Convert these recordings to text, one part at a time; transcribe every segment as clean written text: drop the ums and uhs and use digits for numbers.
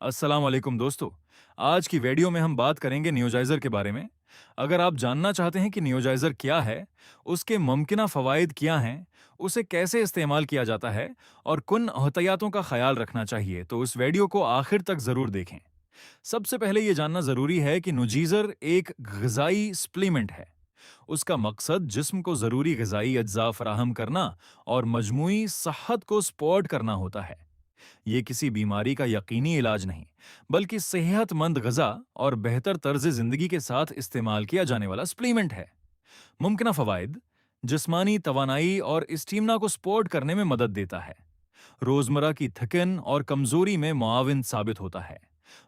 अस्सलाम वालेकुम दोस्तों। आज की वीडियो में हम बात करेंगे नियोजाइज़र के बारे में। अगर आप जानना चाहते हैं कि नियोजाइज़र क्या है, उसके मुमकिना फ़वाइद क्या हैं, उसे कैसे इस्तेमाल किया जाता है और किन एहतियातों का ख़याल रखना चाहिए, तो इस वीडियो को आखिर तक ज़रूर देखें। सबसे पहले ये जानना ज़रूरी है कि नुजीज़र एक ग़िज़ाई सप्लीमेंट है। उसका मकसद जिस्म को ज़रूरी ग़िज़ाई अज्जा फ़राहम करना और मजमूई सेहत को सपोर्ट करना होता है। ये किसी बीमारी का यकीनी इलाज नहीं, बल्कि सेहतमंद ग़िज़ा और बेहतर तर्ज ज़िंदगी के साथ इस्तेमाल किया जाने वाला सप्लीमेंट है। मुमकिना फ़वाइद: जिस्मानी तवानाई और स्टीमना को सपोर्ट करने में मदद देता है। रोज़मर्रा की थकन और कमज़ोरी में मुआविन साबित होता है।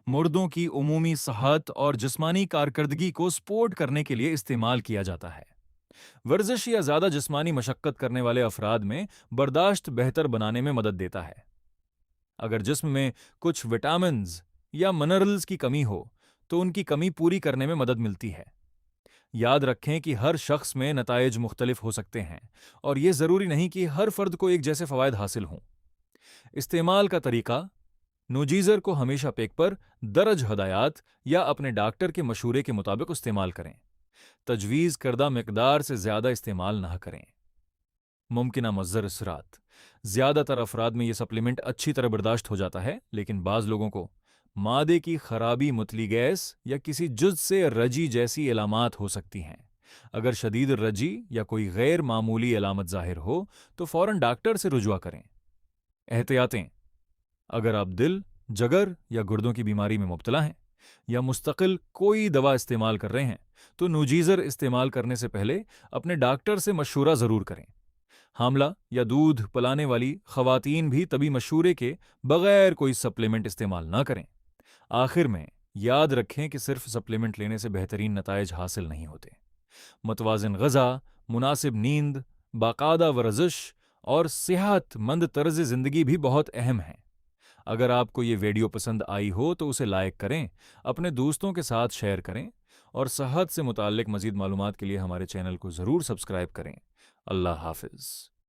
मुर्दों की उमूमी सेहत और जिस्मानी कारकर्दगी को सपोर्ट करने के लिए इस्तेमाल किया जाता है। वर्जिश या ज़्यादा जिस्मानी मशक्क़त करने वाले अफराद में बर्दाश्त बेहतर बनाने में मदद देता है। अगर जिस्म में कुछ विटामिन्स या मिनरल्स की कमी हो, तो उनकी कमी पूरी करने में मदद मिलती है। याद रखें कि हर शख्स में नताइज मुख्तलिफ हो सकते हैं और ये ज़रूरी नहीं कि हर फर्द को एक जैसे फ़वाइद हासिल हों। इस्तेमाल का तरीका: नोजीज़र को हमेशा पेक पर दरज हदायत या अपने डॉक्टर के मशूरे के मुताबिक इस्तेमाल करें। तजवीज़ करदा मिकदार से ज़्यादा इस्तेमाल ना करें। मुमकिना मुज़र असरात: ज़्यादातर अफराद में ये सप्लीमेंट अच्छी तरह बर्दाश्त हो जाता है, लेकिन बाज़ लोगों को मादे की खराबी, मुतली गैस या किसी जुज़ से रजी जैसी इलामात हो सकती हैं। अगर शदीद रजी या कोई गैर मामूली अलामत ज़ाहिर हो, तो फ़ौरन डॉक्टर से रुजवा करें। एहतियातें: अगर आप दिल, जगर या गुर्दों की बीमारी में मुब्तला हैं या मुस्तकिल कोई दवा इस्तेमाल कर रहे हैं, तो नूजीज़र इस्तेमाल करने से पहले अपने डॉक्टर से मशवरा ज़रूर करें। हामला या दूध पिलाने वाली ख़वातीन भी तभी मशूरे के बगैर कोई सप्लीमेंट इस्तेमाल ना करें। आखिर में, याद रखें कि सिर्फ सप्लीमेंट लेने से बेहतरीन नताइज हासिल नहीं होते। मुतवाज़िन ग़िज़ा, मुनासिब नींद, बाकायदा वर्जिश और सेहतमंद तर्ज ज़िंदगी भी बहुत अहम हैं। अगर आपको ये वीडियो पसंद आई हो तो उसे लाइक करें, अपने दोस्तों के साथ शेयर करें और सेहत से मुताल्लिक मज़ीद मालूमात के लिए हमारे चैनल को ज़रूर सब्सक्राइब करें। अल्लाह हाफ़िज़।